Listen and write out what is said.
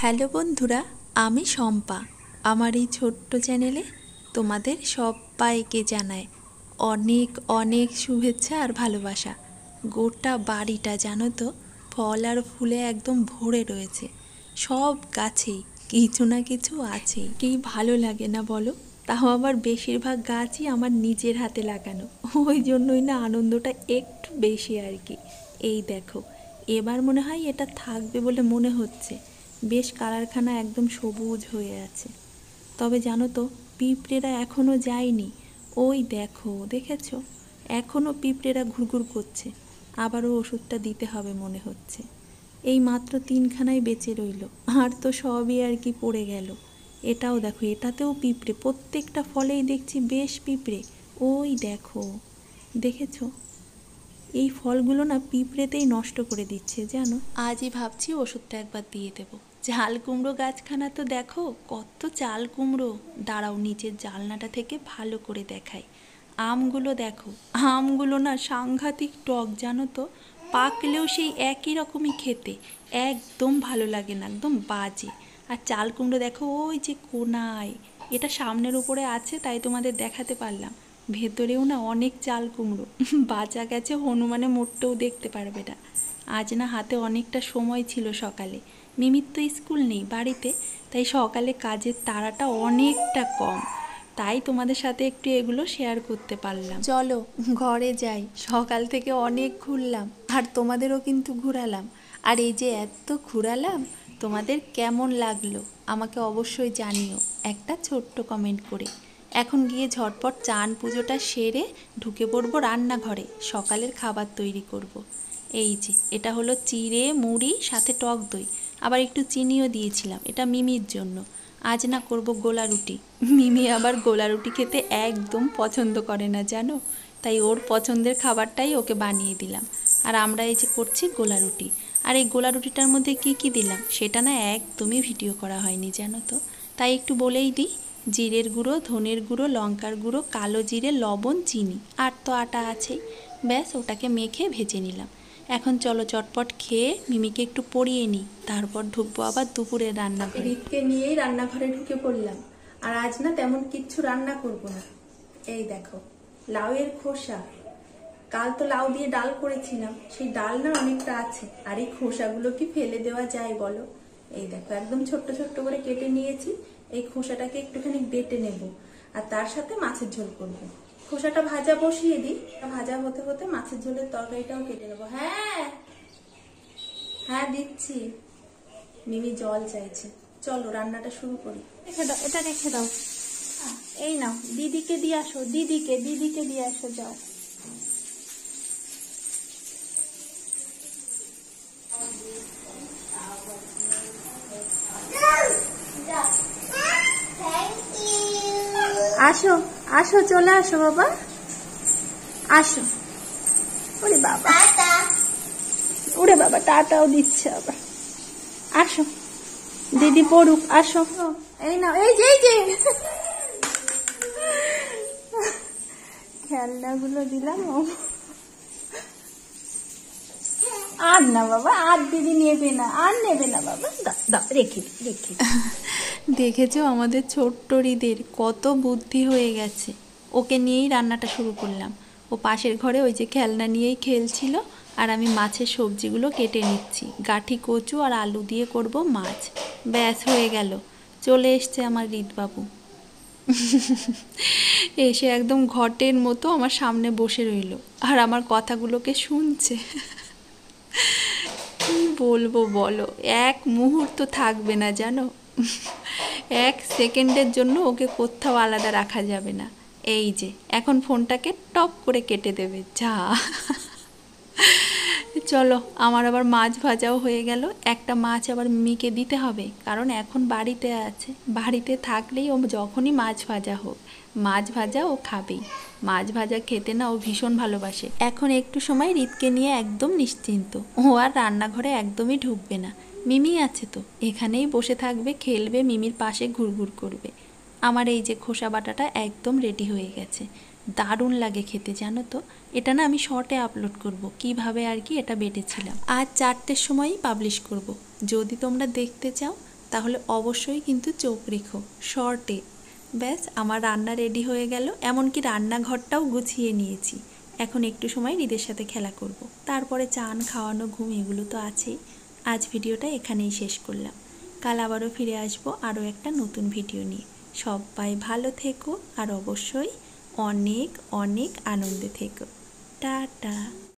Hello বন্ধুরা, আমি শম্পা। আমার এই ছোট্ট চ্যানেলে তোমাদের সবাইকে জানাই অনেক অনেক শুভেচ্ছা আর ভালোবাসা। গোটা বাড়িটা জানো তো ফল আর ফুলে একদম ভরে রয়েছে। সব গাছেই কিছু না কিছু আছে, কি ভালো লাগে না বলো? তাও আবার বেশিরভাগ গাছই আমার নিজের হাতে লাগানো, ওই জন্যই না আনন্দটা একটু বেশি আর কি। এই দেখো, এবার মনে হয় এটা থাকবে বলে মনে হচ্ছে। বেশ কালারখানা একদম সবুজ হয়ে আছে। তবে জানো তো, পিঁপড়েরা এখনও যায়নি। ওই দেখো, দেখেছো? এখনও পিঁপড়েরা ঘুরঘুর করছে। আবারও ওষুধটা দিতে হবে মনে হচ্ছে। এই মাত্র 3খানাই বেঁচে রইল, আর তো সবই আর কি পড়ে গেল। এটাও দেখো, এটাতেও পিঁপড়ে, প্রত্যেকটা ফলেই দেখছি বেশ পিঁপড়ে। ওই দেখো, দেখেছো? এই ফলগুলো না পিঁপড়েতেই নষ্ট করে দিচ্ছে জানো। আজই ভাবছি ওষুধটা একবার দিয়ে দেবো। চাল কুমড়ো গাছখানা তো দেখো কত চাল কুমড়ো। দাঁড়াও, নিচের জালনাটা থেকে ভালো করে দেখাই। আমগুলো দেখো, আমগুলো না সাংঘাতিক টক জানো তো। পাকলেও সেই একই রকমই খেতে, একদম ভালো লাগে না, একদম বাজে। আর চাল কুমড়ো দেখো ওই যে কোনায়, এটা সামনের উপরে আছে তাই তোমাদের দেখাতে পারলাম। ভেতরেও না অনেক চাল কুমড়ো, বাঁচা গেছে, হনুমানে মোটটাও দেখতে পারবে না। আজ না হাতে অনেকটা সময় ছিল সকালে। মিমির তো স্কুল নেই বাড়িতে, তাই সকালে কাজের তাড়াটা অনেকটা কম। তাই তোমাদের সাথে একটু এগুলো শেয়ার করতে পারলাম। চলো ঘরে যাই, সকাল থেকে অনেক ঘুরলাম আর তোমাদেরও কিন্তু ঘুরালাম। আর এই যে এত ঘুরালাম, তোমাদের কেমন লাগলো আমাকে অবশ্যই জানিও একটা ছোট্ট কমেন্ট করে। এখন গিয়ে ঝটপট চান পুজোটা সেরে ঢুকে পড়বো রান্নাঘরে, সকালের খাবার তৈরি করব। এই যে এটা হলো চিড়ে মুড়ি সাথে টক দই, আবার একটু চিনিও দিয়েছিলাম, এটা মিমির জন্য। আজ না করব গোলা রুটি। মিমি আবার গোলা রুটি খেতে একদম পছন্দ করে না জানো, তাই ওর পছন্দের খাবারটাই ওকে বানিয়ে দিলাম। আর আমরা এই যে করছি গোলা রুটি। আর এই গোলা রুটিটার মধ্যে কি কি দিলাম সেটা না একদমই ভিডিও করা হয়নি জানো তো, তাই একটু বলেই দিই। জিরের গুঁড়ো, ধনের গুঁড়ো, লঙ্কার গুঁড়ো, কালো জিরে, লবণ, চিনি, আর তো আটা আছেই। ব্যাস ওটাকে মেখে ভেজে নিলাম। এখন চলো চটপট খেয়ে মিমিকে একটু পড়িয়ে নিই, তারপর ঢুকবো আবার দুপুরের রান্নাঘরে। রিতকে নিয়েই রান্নাঘরে ঢুকে পড়লাম। আর আজ না তেমন কিচ্ছু রান্না করব না। এই দেখো, লাউয়ের খোসা, কাল তো লাউ দিয়ে ডাল করেছিলাম, সেই ডাল না অনেকটা আছে। আর এই খোসাগুলো কি ফেলে দেওয়া যায় বলো? এই দেখো একদম ছোট্ট ছোট্ট করে কেটে নিয়েছি। এই খোসাটাকে একটুখানি বেটে নেব, আর তার সাথে মাছের ঝোল করবো। খোসাটা ভাজা বসিয়ে দিই, ভাজা হতে হতে মাছের ঝোলের তরকারিটাও কেটে নেবো। হ্যাঁ হ্যাঁ দিচ্ছি। মিমি জল চাইছে, চলো রান্নাটা শুরু করি। রেখে দাও, এটা রেখে দাও। এই নাও, দিদিকে দিয়ে আসো, দিদিকে দিয়ে আসো, যাও। আসো আসো, চলে আসো বাবা, আসো। ওরে বাবা, ওরে বাবা, টাটাও দিচ্ছে আবার। আসো, দিদি পড়ুক, আসো। এই নাও, এই যে খেলনাগুলো দিলাম। আর না বাবা, আর দিদি নেবে না, আর নেবে না বাবা, দাও রেখে রেখে। দেখেছো আমাদের ছোট্ট হৃদের কত বুদ্ধি হয়ে গেছে। ওকে নিয়েই রান্নাটা শুরু করলাম। ও পাশের ঘরে ওই যে খেলনা নিয়েই খেলছিল, আর আমি মাছের সবজিগুলো কেটে নিচ্ছি। গাঠি কচু আর আলু দিয়ে করব মাছ। ব্যাস হয়ে গেল, চলে এসছে আমার হৃদবাবু। এসে একদম ঘটের মতো আমার সামনে বসে রইল আর আমার কথাগুলোকে শুনছে। কি বলবো বলো, এক মুহূর্ত থাকবে না জানো। এক সেকেন্ডের জন্য ওকে কোথাও আলাদা রাখা যাবে না। এই যে এখন ফোনটাকে টপ করে কেটে দেবে যা। চলো, আমার আবার মাছ ভাজাও হয়ে গেল। একটা মাছ আবার মিমিকে দিতে হবে, কারণ এখন বাড়িতে আছে। বাড়িতে থাকলেই ও যখনই মাছ ভাজা হোক, মাছ ভাজা ও খাবেই। মাছ ভাজা খেতে না ও ভীষণ ভালোবাসে। এখন একটু সময় রিতকে নিয়ে একদম নিশ্চিন্ত, ও আর রান্নাঘরে একদমই ঢুকবে না। মিমি আছে তো, এখানেই বসে থাকবে, খেলবে, মিমির পাশে ঘুরঘুর করবে। আমার এই যে খোসা বাটাটা একদম রেডি হয়ে গেছে। দারুণ লাগে খেতে জানো তো। এটা না আমি শর্টে আপলোড করব কিভাবে আর কি এটা বেটেছিলাম। আজ 4টের সময়ই পাবলিশ করব। যদি তোমরা দেখতে চাও তাহলে অবশ্যই কিন্তু চোখ রেখো শর্টে। ব্যাস আমার রান্না রেডি হয়ে গেল, এমনকি রান্নাঘরটাও গুছিয়ে নিয়েছি। এখন একটু সময় হৃদের সাথে খেলা করব, তারপরে চান খাওয়ানো ঘুম এগুলো তো আছেই। আজ ভিডিওটা এখানেই শেষ করলাম। কাল আবারও ফিরে আসবো আরও একটা নতুন ভিডিও নিয়ে। সবাই ভালো থেকো আর অবশ্যই অনেক অনেক আনন্দে থেকো। টাটা।